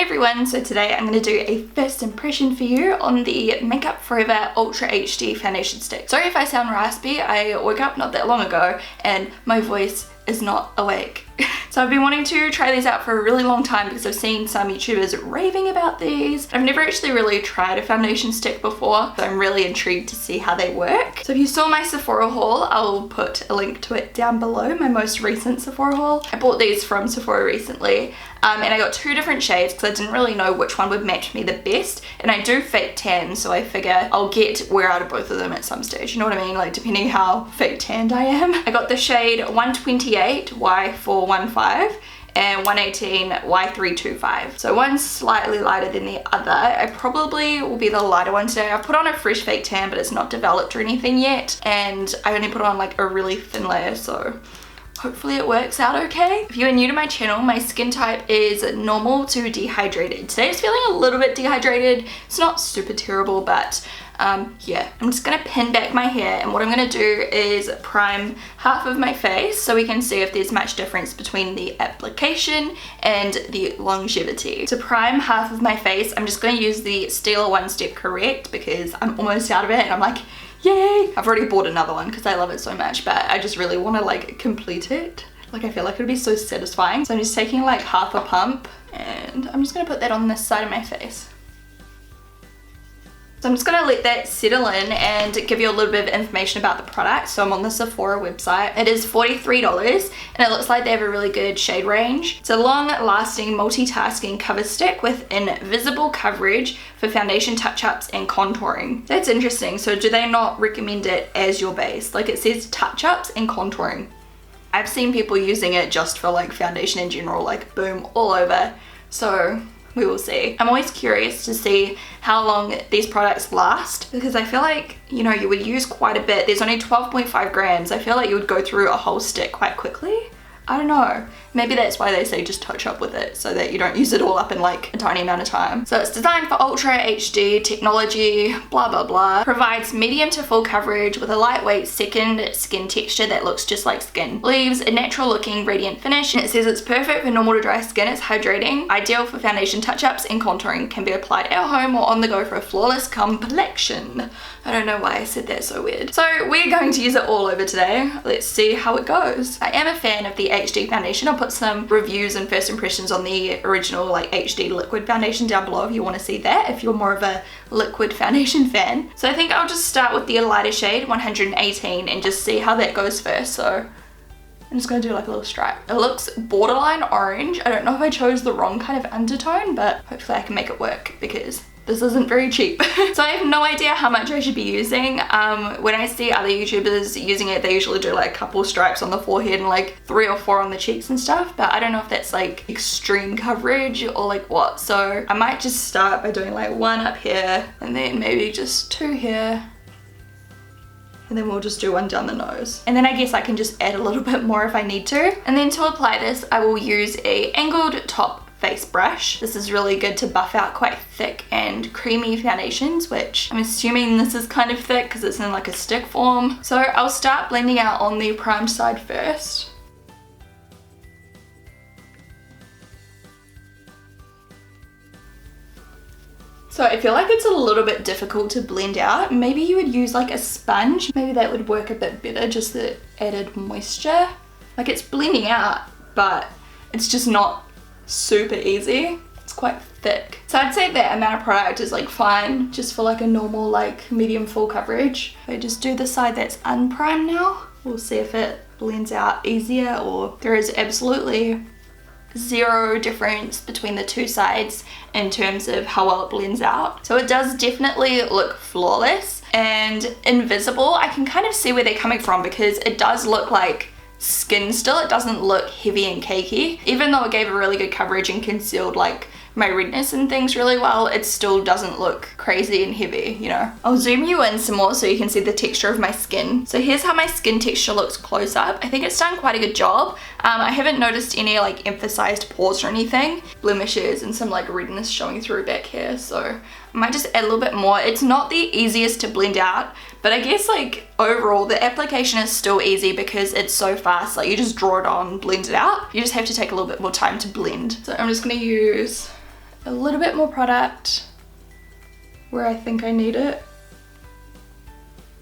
everyone, so today I'm going to do a first impression for you on the Makeup Forever Ultra HD Foundation Stick. Sorry if I sound raspy, I woke up not that long ago and my voice is not awake. So I've been wanting to try these out for a really long time because I've seen some YouTubers raving about these. I've never actually really tried a foundation stick before, so I'm really intrigued to see how they work. So if you saw my Sephora haul, I'll put a link to it down below, my most recent Sephora haul. I bought these from Sephora recently, and I got two different shades because I didn't really know which one would match me the best, and I do fake tan, so I figure I'll get wear out of both of them at some stage, you know what I mean, like depending how fake tanned I am. I got the shade 128 Y415 and 118 Y325. So one's slightly lighter than the other. I probably will be the lighter one today. I've put on a fresh fake tan, but it's not developed or anything yet, and I only put on like a really thin layer, so hopefully it works out okay. If you are new to my channel, my skin type is normal to dehydrated. Today I was feeling a little bit dehydrated. It's not super terrible, but yeah, I'm just gonna pin back my hair, and what I'm gonna do is prime half of my face so we can see if there's much difference between the application and the longevity. To prime half of my face, I'm just gonna use the Stila One Step Correct because I'm almost out of it and I'm like, yay! I've already bought another one because I love it so much, but I just really want to like complete it. Like I feel like it would be so satisfying. So I'm just taking like half a pump and I'm just gonna put that on this side of my face. So I'm just gonna let that settle in and give you a little bit of information about the product. So I'm on the Sephora website. It is $43 and it looks like they have a really good shade range. It's a long-lasting multitasking cover stick with invisible coverage for foundation touch-ups and contouring. That's interesting. So do they not recommend it as your base? Like it says touch-ups and contouring. I've seen people using it just for like foundation in general, like boom, all over. So we will see. I'm always curious to see how long these products last because I feel like, you know, you would use quite a bit. There's only 12.5 grams. I feel like you would go through a whole stick quite quickly. I don't know. Maybe that's why they say just touch up with it so that you don't use it all up in like a tiny amount of time. So it's designed for Ultra HD technology, blah blah blah. Provides medium to full coverage with a lightweight second skin texture that looks just like skin. Leaves a natural looking radiant finish, and it says it's perfect for normal to dry skin. It's hydrating, ideal for foundation touch-ups and contouring. Can be applied at home or on the go for a flawless complexion. I don't know why I said that so weird. So we're going to use it all over today. Let's see how it goes. I am a fan of the HD foundation. I'll put some reviews and first impressions on the original like HD liquid foundation down below if you want to see that, if you're more of a liquid foundation fan. So I think I'll just start with the lighter shade 118 and just see how that goes first. So I'm just going to do like a little stripe. It looks borderline orange. I don't know if I chose the wrong kind of undertone, but hopefully I can make it work because this isn't very cheap. So I have no idea how much I should be using. When I see other YouTubers using it, they usually do like a couple stripes on the forehead and like 3 or 4 on the cheeks and stuff, but I don't know if that's like extreme coverage or like what. So I might just start by doing like 1 up here and then maybe just 2 here. And then we'll just do 1 down the nose. And then I guess I can just add a little bit more if I need to. And then to apply this, I will use a angled top face brush. This is really good to buff out quite thick and creamy foundations, which I'm assuming this is kind of thick because it's in like a stick form. So I'll start blending out on the primed side first. So I feel like it's a little bit difficult to blend out. Maybe you would use like a sponge. Maybe that would work a bit better, just the added moisture. Like it's blending out, but it's just not super easy. It's quite thick. So I'd say that amount of product is like fine, just for like a normal like medium full coverage. If I just do the side that's unprimed now, we'll see if it blends out easier or there is absolutely zero difference between the two sides in terms of how well it blends out. So it does definitely look flawless and invisible. I can kind of see where they're coming from because it does look like skin still. It doesn't look heavy and cakey. Even though it gave a really good coverage and concealed like my redness and things really well, it still doesn't look crazy and heavy, you know. I'll zoom you in some more so you can see the texture of my skin. So here's how my skin texture looks close up. I think it's done quite a good job. I haven't noticed any like emphasized pores or anything, blemishes and some like redness showing through back here. So I might just add a little bit more. It's not the easiest to blend out, but I guess like overall the application is still easy because it's so fast. Like you just draw it on, blend it out. You just have to take a little bit more time to blend. So I'm just gonna use a little bit more product where I think I need it.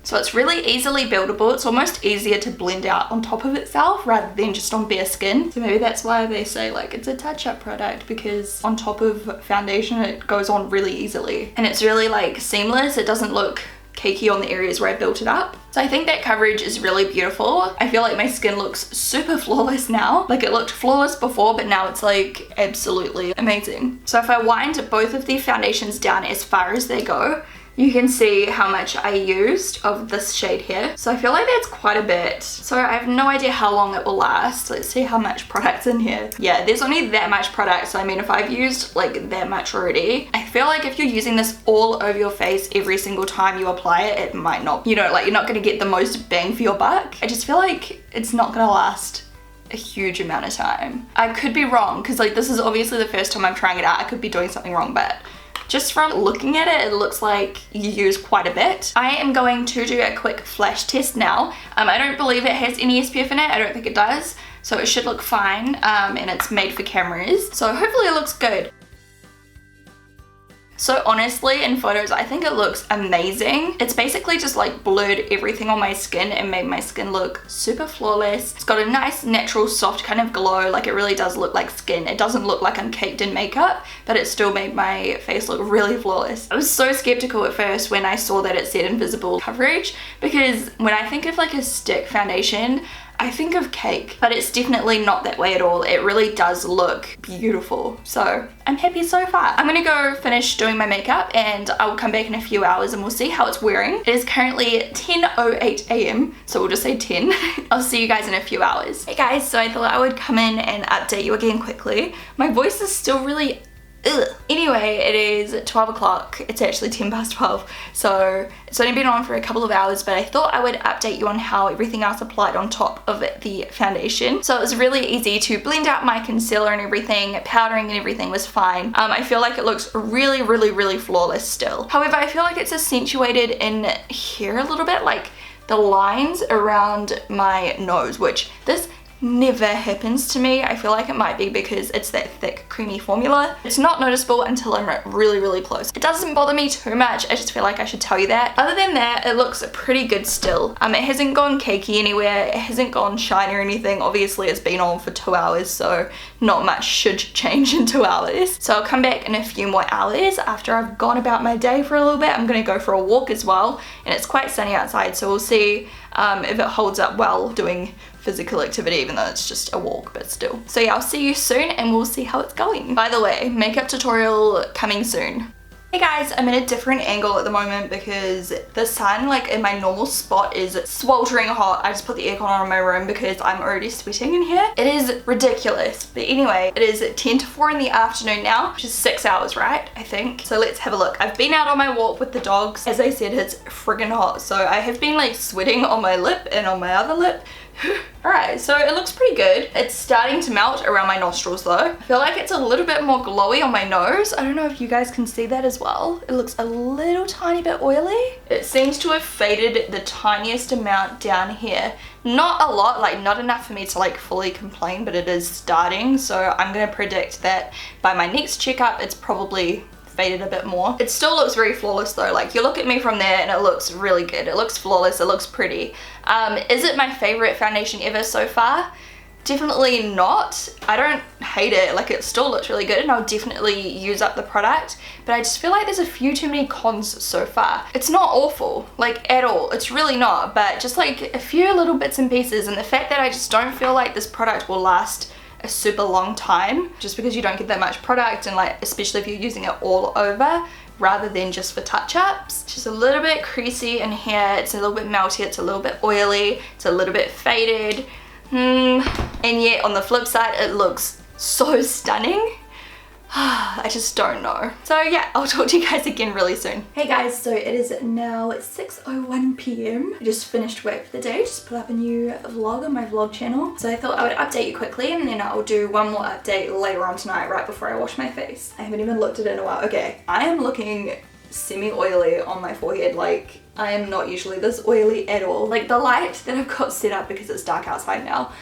So it's really easily buildable. It's almost easier to blend out on top of itself rather than just on bare skin. So maybe that's why they say like it's a touch-up product, because on top of foundation it goes on really easily. And it's really like seamless. It doesn't look cakey on the areas where I built it up. So I think that coverage is really beautiful. I feel like my skin looks super flawless now. Like it looked flawless before, but now it's like absolutely amazing. So if I wind both of the foundations down as far as they go, you can see how much I used of this shade here. So I feel like that's quite a bit. So I have no idea how long it will last. Let's see how much product's in here. Yeah, there's only that much product. So I mean, if I've used like that much already, I feel like if you're using this all over your face every single time you apply it, it might not, you know, like you're not gonna get the most bang for your buck. I just feel like it's not gonna last a huge amount of time. I could be wrong, because like this is obviously the first time I'm trying it out. I could be doing something wrong, but just from looking at it, it looks like you use quite a bit. I am going to do a quick flash test now. I don't believe it has any SPF in it. I don't think it does. So it should look fine, and it's made for cameras. So hopefully it looks good. So honestly, in photos, I think it looks amazing. It's basically just like blurred everything on my skin and made my skin look super flawless. It's got a nice, natural, soft kind of glow. Like it really does look like skin. It doesn't look like I'm caked in makeup, but it still made my face look really flawless. I was so skeptical at first when I saw that it said invisible coverage, because when I think of like a stick foundation, I think of cake, but it's definitely not that way at all. It really does look beautiful. So I'm happy so far. I'm gonna go finish doing my makeup and I will come back in a few hours and we'll see how it's wearing. It is currently 10:08 a.m. so we'll just say 10. I'll see you guys in a few hours. Hey guys, so I thought I would come in and update you again quickly. My voice is still really Anyway, it is 12 o'clock. It's actually 10 past 12. So it's only been on for a couple of hours, but I thought I would update you on how everything else applied on top of the foundation. So it was really easy to blend out my concealer and everything. Powdering and everything was fine. I feel like it looks really, really, really flawless still. However, I feel like it's accentuated in here a little bit, like the lines around my nose, which this never happens to me. I feel like it might be because it's that thick creamy formula. It's not noticeable until I'm really, really close. It doesn't bother me too much. I just feel like I should tell you that. Other than that, it looks pretty good still. It hasn't gone cakey anywhere. It hasn't gone shiny or anything. Obviously it's been on for 2 hours, so not much should change in 2 hours. So I'll come back in a few more hours after I've gone about my day for a little bit. I'm gonna go for a walk as well, and it's quite sunny outside, so we'll see if it holds up well doing physical activity, even though it's just a walk, but still. So yeah, I'll see you soon and we'll see how it's going. By the way, makeup tutorial coming soon. Hey guys, I'm in a different angle at the moment because the sun, like in my normal spot, is sweltering hot. I just put the aircon on in my room because I'm already sweating in here. It is ridiculous. But anyway, it is 10 to 4 in the afternoon now, which is 6 hours, right? I think. So let's have a look. I've been out on my walk with the dogs. As I said, it's friggin' hot. So I have been like sweating on my lip and on my other lip. Alright, so it looks pretty good. It's starting to melt around my nostrils though. I feel like it's a little bit more glowy on my nose. I don't know if you guys can see that as well. It looks a little tiny bit oily. It seems to have faded the tiniest amount down here. Not a lot, like not enough for me to like fully complain, but it is starting. So I'm gonna predict that by my next checkup, it's probably faded a bit more. It still looks very flawless though. Like you look at me from there and it looks really good. It looks flawless, it looks pretty. Is it my favorite foundation ever so far? Definitely not. I don't hate it. Like it still looks really good and I'll definitely use up the product, but I just feel like there's a few too many cons so far. It's not awful, like at all. It's really not, but just like a few little bits and pieces, and the fact that I just don't feel like this product will last a super long time just because you don't get that much product, and like especially if you're using it all over rather than just for touch-ups. Just a little bit creasy in here. It's a little bit melty, it's a little bit oily, it's a little bit faded. And yet on the flip side it looks so stunning. I just don't know. So yeah, I'll talk to you guys again really soon. Hey guys, so it is now 6:01 p.m. I just finished work for the day, just put up a new vlog on my vlog channel. So I thought I would update you quickly and then I'll do one more update later on tonight right before I wash my face. I haven't even looked at it in a while. Okay, I am looking semi-oily on my forehead. Like I am not usually this oily at all. Like the light that I've got set up because it's dark outside now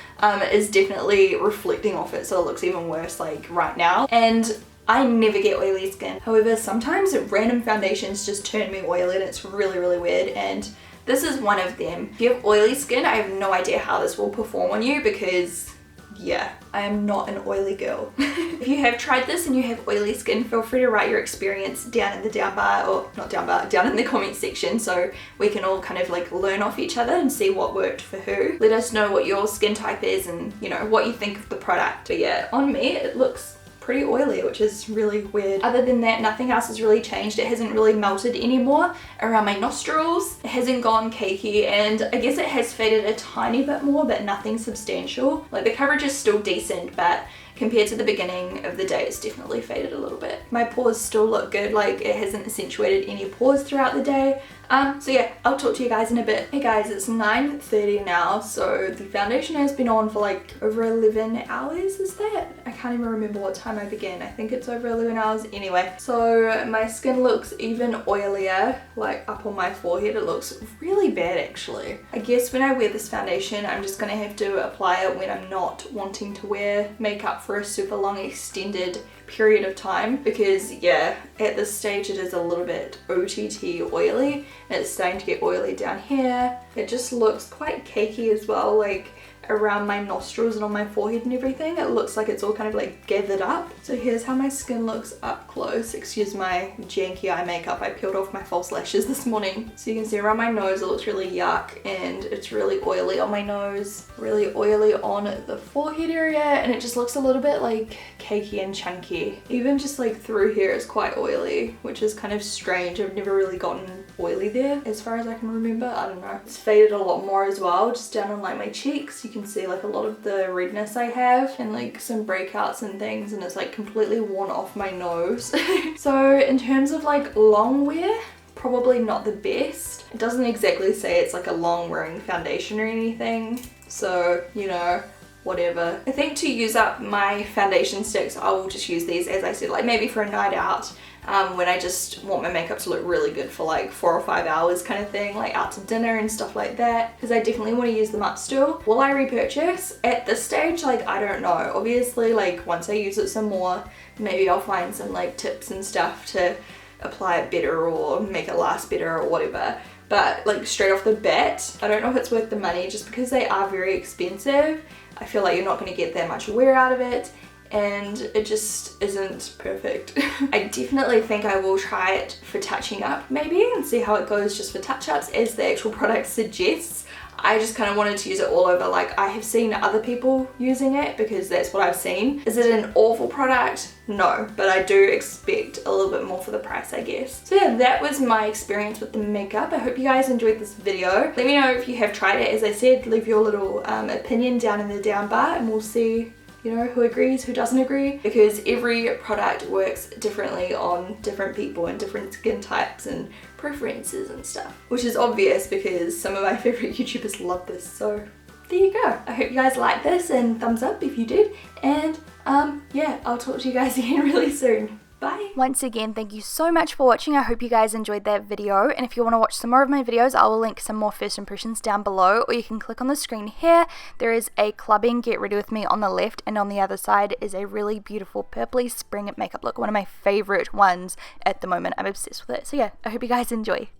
is definitely reflecting off it, so it looks even worse like right now. And I never get oily skin. However, sometimes random foundations just turn me oily and it's really, really weird, and this is one of them. If you have oily skin, I have no idea how this will perform on you because, yeah, I am not an oily girl. If you have tried this and you have oily skin, feel free to write your experience down in the down in the comment section so we can all kind of like learn off each other and see what worked for who. Let us know what your skin type is and, you know, what you think of the product. But yeah, on me it looks pretty oily, which is really weird. Other than that, nothing else has really changed. It hasn't really melted anymore around my nostrils. It hasn't gone cakey, and I guess it has faded a tiny bit more, but nothing substantial. Like the coverage is still decent, but compared to the beginning of the day, it's definitely faded a little bit. My pores still look good, like it hasn't accentuated any pores throughout the day. So yeah, I'll talk to you guys in a bit. Hey guys, it's 9:30 now, so the foundation has been on for like over 11 hours, is that? I can't even remember what time I began. I think it's over 11 hours anyway. So my skin looks even oilier, like up on my forehead. It looks really bad actually. I guess when I wear this foundation, I'm just gonna have to apply it when I'm not wanting to wear makeup for a super long extended period of time, because yeah, at this stage it is a little bit OTT oily and it's starting to get oily down here. It just looks quite cakey as well, like around my nostrils and on my forehead and everything. It looks like it's all kind of like gathered up. So here's how my skin looks up close. Excuse my janky eye makeup. I peeled off my false lashes this morning. So you can see around my nose it looks really yuck, and it's really oily on my nose, really oily on the forehead area, and it just looks a little bit like cakey and chunky. Even just like through here is quite oily, which is kind of strange. I've never really gotten oily there as far as I can remember. I don't know. It's faded a lot more as well, just down on like my cheeks. You can see like a lot of the redness I have and like some breakouts and things, and it's like completely worn off my nose. So in terms of like long wear, probably not the best. It doesn't exactly say it's like a long wearing foundation or anything, so you know, whatever. I think to use up my foundation sticks, I will just use these, as I said, like maybe for a night out, when I just want my makeup to look really good for like 4 or 5 hours kind of thing, like out to dinner and stuff like that, because I definitely want to use them up still. Will I repurchase? At this stage, like I don't know. Obviously, like once I use it some more, maybe I'll find some like tips and stuff to apply it better or make it last better or whatever. But like straight off the bat, I don't know if it's worth the money, just because they are very expensive. I feel like you're not going to get that much wear out of it, and it just isn't perfect. I definitely think I will try it for touching up maybe and see how it goes just for touch-ups as the actual product suggests. I just kind of wanted to use it all over. Like I have seen other people using it because that's what I've seen. Is it an awful product? No, but I do expect a little bit more for the price, I guess. So yeah, that was my experience with the makeup. I hope you guys enjoyed this video. Let me know if you have tried it. As I said, leave your little opinion down in the down bar and we'll see, you know, who agrees, who doesn't agree, because every product works differently on different people and different skin types and preferences and stuff, which is obvious because some of my favorite YouTubers love this. So there you go. I hope you guys liked this, and thumbs up if you did, and yeah, I'll talk to you guys again really soon. Bye. Once again, thank you so much for watching. I hope you guys enjoyed that video, and if you want to watch some more of my videos, I will link some more first impressions down below, or you can click on the screen here. There is a clubbing get ready with me on the left, and on the other side is a really beautiful purpley spring makeup look, one of my favorite ones at the moment. I'm obsessed with it. So yeah, I hope you guys enjoy.